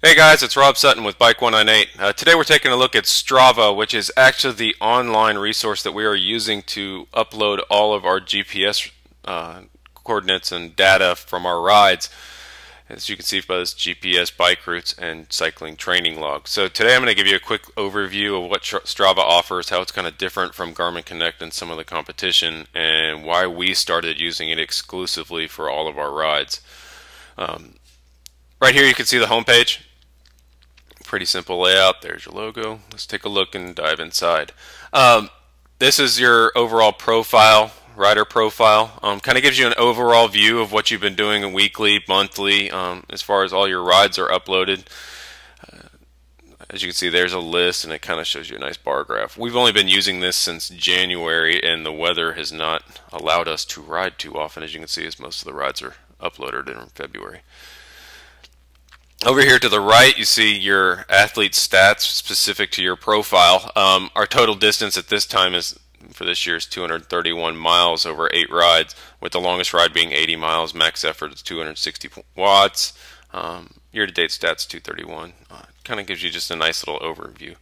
Hey guys, it's Rob Sutton with Bike 198. Today we're taking a look at Strava, which is actually the online resource that we are using to upload all of our GPS coordinates and data from our rides. As you can see by this GPS bike routes and cycling training log. So today I'm going to give you a quick overview of what Strava offers, how it's kind of different from Garmin Connect and some of the competition, and why we started using it exclusively for all of our rides. Right here you can see the homepage. Pretty simple layout. There's your logo. Let's take a look and dive inside. This is your overall profile, rider profile. Kind of gives you an overall view of what you've been doing weekly, monthly, as far as all your rides are uploaded. As you can see, there's a list, and it kind of shows you a nice bar graph. We've only been using this since January, and the weather has not allowed us to ride too often, as you can see, as most of the rides are uploaded in February. Over here to the right, you see your athlete stats specific to your profile. Our total distance at this time is, for this year, is 231 miles over 8 rides, with the longest ride being 80 miles. Max effort is 260 watts. Year-to-date stats 231. Kind of gives you just a nice little overview.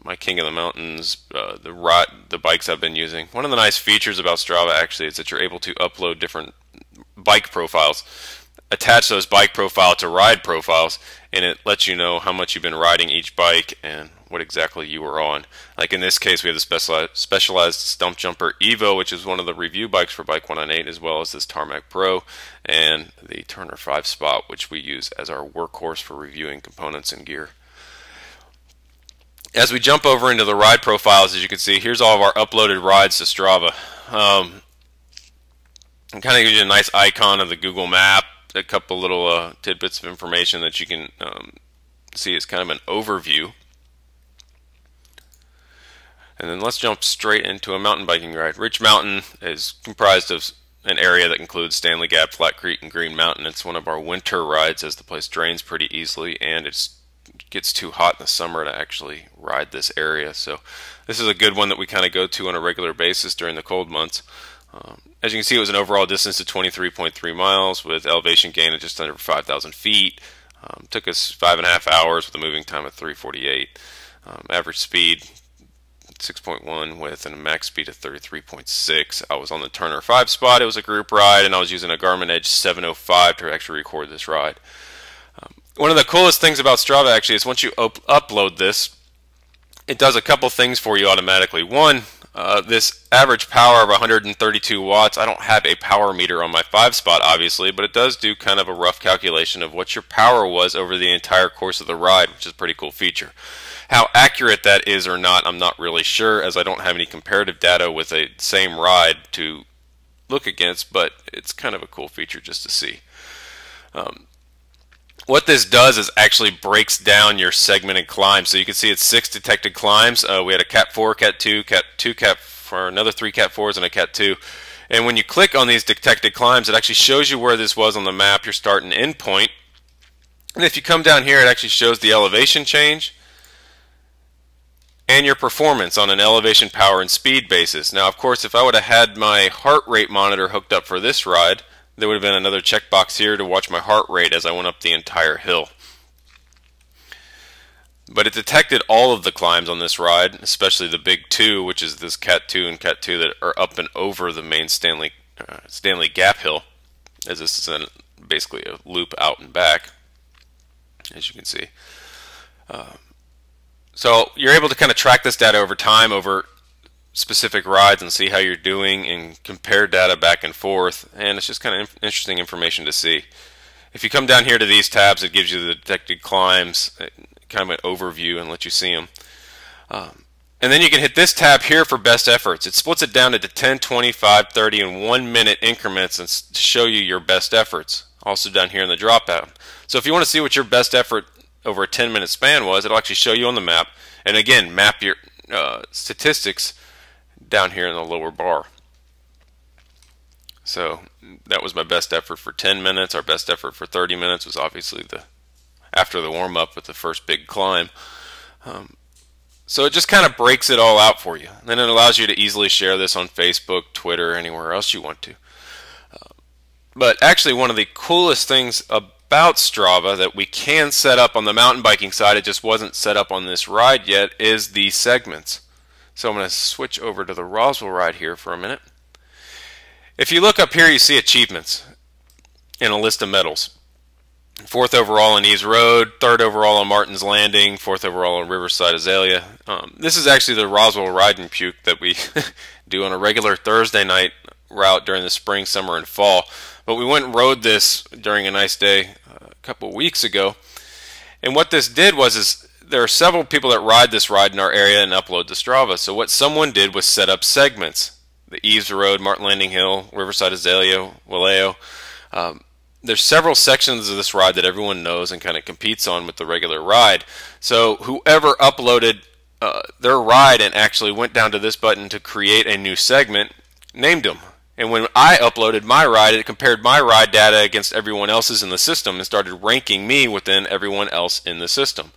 My King of the Mountains, the bikes I've been using. One of the nice features about Strava actually is that you're able to upload different bike profiles. Attach those bike profile to ride profiles, and it lets you know how much you've been riding each bike and what exactly you were on. Like in this case, we have the specialized Stump Jumper Evo, which is one of the review bikes for Bike 198, as well as this Tarmac Pro and the Turner 5 Spot, which we use as our workhorse for reviewing components and gear. As we jump over into the ride profiles, as you can see, here's all of our uploaded rides to Strava. It kind of gives you a nice icon of the Google map, a couple little tidbits of information that you can see as kind of an overview. And then let's jump straight into a mountain biking ride. Rich Mountain is comprised of an area that includes Stanley Gap, Flat Creek, and Green Mountain. It's one of our winter rides as the place drains pretty easily, and it gets too hot in the summer to actually ride this area. So this is a good one that we kind of go to on a regular basis during the cold months. As you can see, it was an overall distance of 23.3 miles with elevation gain of just under 5,000 feet. Took us 5.5 hours with a moving time of 3:48. Average speed 6.1 with a max speed of 33.6. I was on the Turner 5 Spot. It was a group ride, and I was using a Garmin Edge 705 to actually record this ride. One of the coolest things about Strava actually is once you upload this, it does a couple things for you automatically. One, this average power of 132 watts, I don't have a power meter on my 5 Spot obviously, but it does do kind of a rough calculation of what your power was over the entire course of the ride, which is a pretty cool feature. How accurate that is or not, I'm not really sure, as I don't have any comparative data with a same ride to look against, but it's kind of a cool feature just to see. What this does is actually breaks down your segmented climbs. So you can see it's 6 detected climbs. We had a Cat 4, Cat 2, Cat 2, Cat 4, another 3 Cat 4s, and a Cat 2. And when you click on these detected climbs, it actually shows you where this was on the map, your start and end point. And if you come down here, it actually shows the elevation change and your performance on an elevation, power, and speed basis. Now, of course, if I would have had my heart rate monitor hooked up for this ride, there would have been another checkbox here to watch my heart rate as I went up the entire hill. But it detected all of the climbs on this ride, especially the big two, which is this Cat 2 and Cat 2 that are up and over the main Stanley Gap hill, as this is basically a loop out and back, as you can see. So you're able to kind of track this data over time, over specific rides, and see how you're doing and compare data back and forth, and it's just kind of interesting information to see. If you come down here to these tabs, it gives you the detected climbs, kind of an overview, and lets you see them. And then you can hit this tab here for best efforts. It splits it down into 10, 25, 30, and 1 minute increments and to show you your best efforts. Also down here in the drop down. So if you want to see what your best effort over a 10-minute span was, it'll actually show you on the map, and again map your statistics down here in the lower bar. So that was my best effort for 10 minutes. Our best effort for 30 minutes was obviously after the warm-up with the first big climb. So it just kind of breaks it all out for you. And then it allows you to easily share this on Facebook, Twitter, anywhere else you want to. But actually one of the coolest things about Strava that we can set up on the mountain biking side, it just wasn't set up on this ride yet, is the segments. So I'm going to switch over to the Roswell ride here for a minute. If you look up here, you see achievements and a list of medals. 4th overall on Eves Road, 3rd overall on Martin's Landing, 4th overall on Riverside Azalea. This is actually the Roswell Ride and Puke that we do on a regular Thursday night route during the spring, summer, and fall. But we went and rode this during a nice day a couple of weeks ago. And what this did was there are several people that ride this ride in our area and upload to Strava. So what someone did was set up segments. The Eves Road, Martin Landing Hill, Riverside Azalea, Waleo. There's several sections of this ride that everyone knows and kind of competes on with the regular ride. So whoever uploaded their ride and actually went down to this button to create a new segment named them. And when I uploaded my ride, it compared my ride data against everyone else's in the system and started ranking me within everyone else in the system.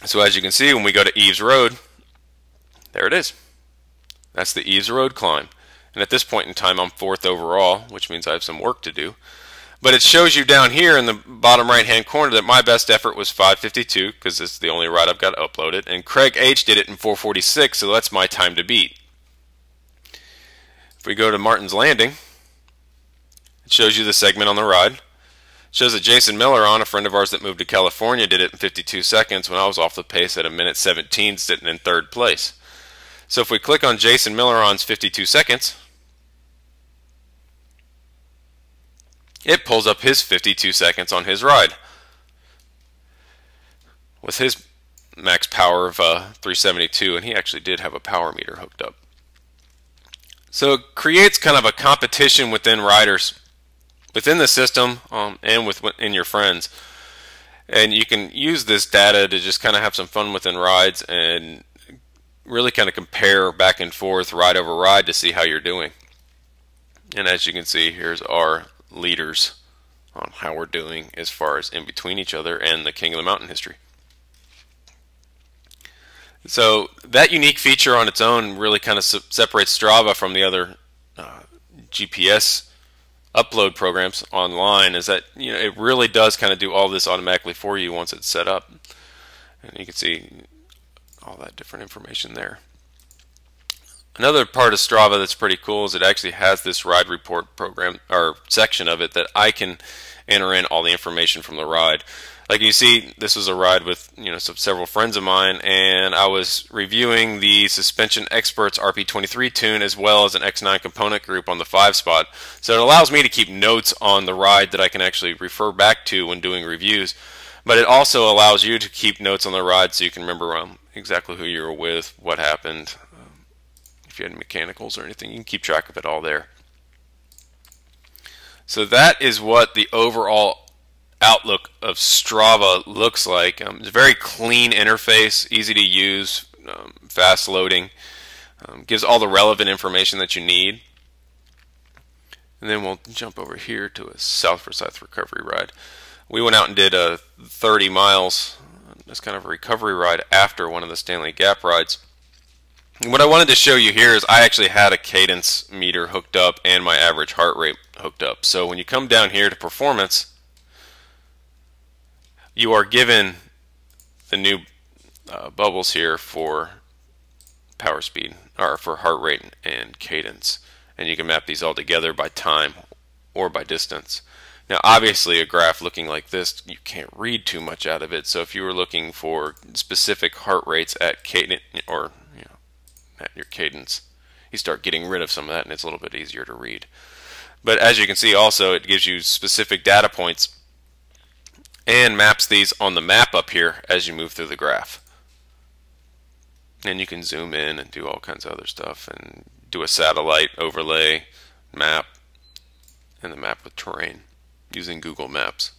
So as you can see, when we go to Eves Road, there it is. That's the Eves Road climb. And at this point in time, I'm 4th overall, which means I have some work to do. But it shows you down here in the bottom right-hand corner that my best effort was 5:52, because it's the only ride I've got uploaded. And Craig H. did it in 4:46, so that's my time to beat. If we go to Martin's Landing, it shows you the segment on the ride. It shows that Jason Miller, a friend of ours that moved to California, did it in 52 seconds when I was off the pace at 1:17, sitting in 3rd place. So if we click on Jason Milleron's 52 seconds, it pulls up his 52 seconds on his ride with his max power of 372, and he actually did have a power meter hooked up. So it creates kind of a competition within riders, within the system, and within your friends. And you can use this data to just kind of have some fun within rides and really kind of compare back and forth, ride over ride, to see how you're doing. And as you can see, here's our leaders on how we're doing as far as in between each other and the King of the Mountain history. So that unique feature on its own really kind of separates Strava from the other GPS upload programs online, is that it really does kind of do all this automatically for you once it's set up. And you can see all that different information there. Another part of Strava that's pretty cool is it actually has this ride report program or section of it that I can enter in all the information from the ride. Like you see, this was a ride with several friends of mine, and I was reviewing the Suspension Experts RP23 tune as well as an X9 component group on the 5 spot. So it allows me to keep notes on the ride that I can actually refer back to when doing reviews. But it also allows you to keep notes on the ride so you can remember exactly who you were with, what happened, if you had mechanicals or anything. You can keep track of it all there. So that is what the overall outlook of Strava looks like. It's a very clean interface, easy to use, fast loading, gives all the relevant information that you need. And then we'll jump over here to a South Forsyth recovery ride. We went out and did 30 miles, this kind of a recovery ride after one of the Stanley Gap rides. And what I wanted to show you here is I actually had a cadence meter hooked up and my average heart rate hooked up. So when you come down here to performance, you are given the new bubbles here for power speed, or for heart rate and cadence. And you can map these all together by time or by distance. Now obviously a graph looking like this, you can't read too much out of it. So if you were looking for specific heart rates at cadence, or at your cadence, you start getting rid of some of that and it's a little bit easier to read. But as you can see also, it gives you specific data points and maps these on the map up here as you move through the graph. And you can zoom in and do all kinds of other stuff and do a satellite overlay map and the map with terrain using Google Maps.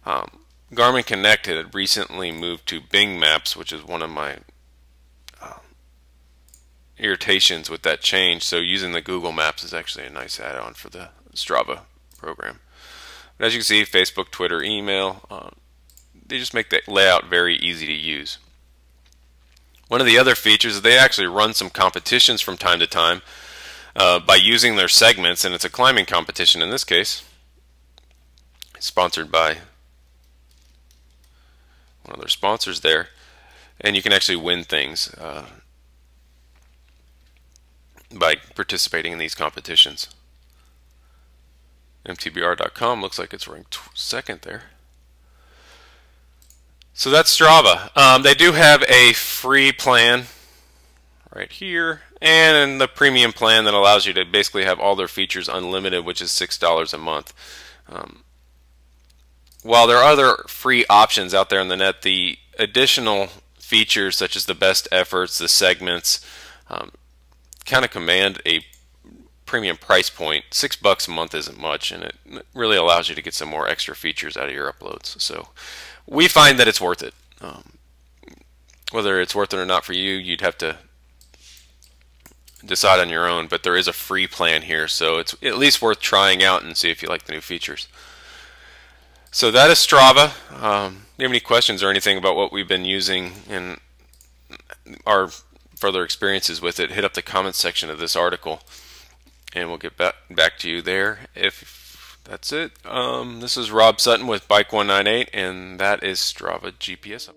Garmin Connect had recently moved to Bing Maps, which is one of my irritations with that change. So using the Google Maps is actually a nice add-on for the Strava program. But as you can see, Facebook, Twitter, email, they just make that layout very easy to use. One of the other features is they actually run some competitions from time to time by using their segments, and it's a climbing competition in this case. sponsored by one of their sponsors there, and you can actually win things by participating in these competitions. MTBR.com looks like it's ranked second there. So that's Strava. They do have a free plan right here, and the premium plan that allows you to basically have all their features unlimited, which is $6 a month. While there are other free options out there on the net, the additional features such as the best efforts, the segments, kind of command a premium price point. $6 a month isn't much, and it really allows you to get some more extra features out of your uploads. So we find that it's worth it. Whether it's worth it or not for you, you'd have to decide on your own, but there is a free plan here, so it's at least worth trying out and see if you like the new features. So that is Strava. Do you have any questions or anything about what we've been using and our further experiences with it? Hit up the comments section of this article, and we'll get back to you there. If that's it, this is Rob Sutton with Bike 198, and that is Strava GPS.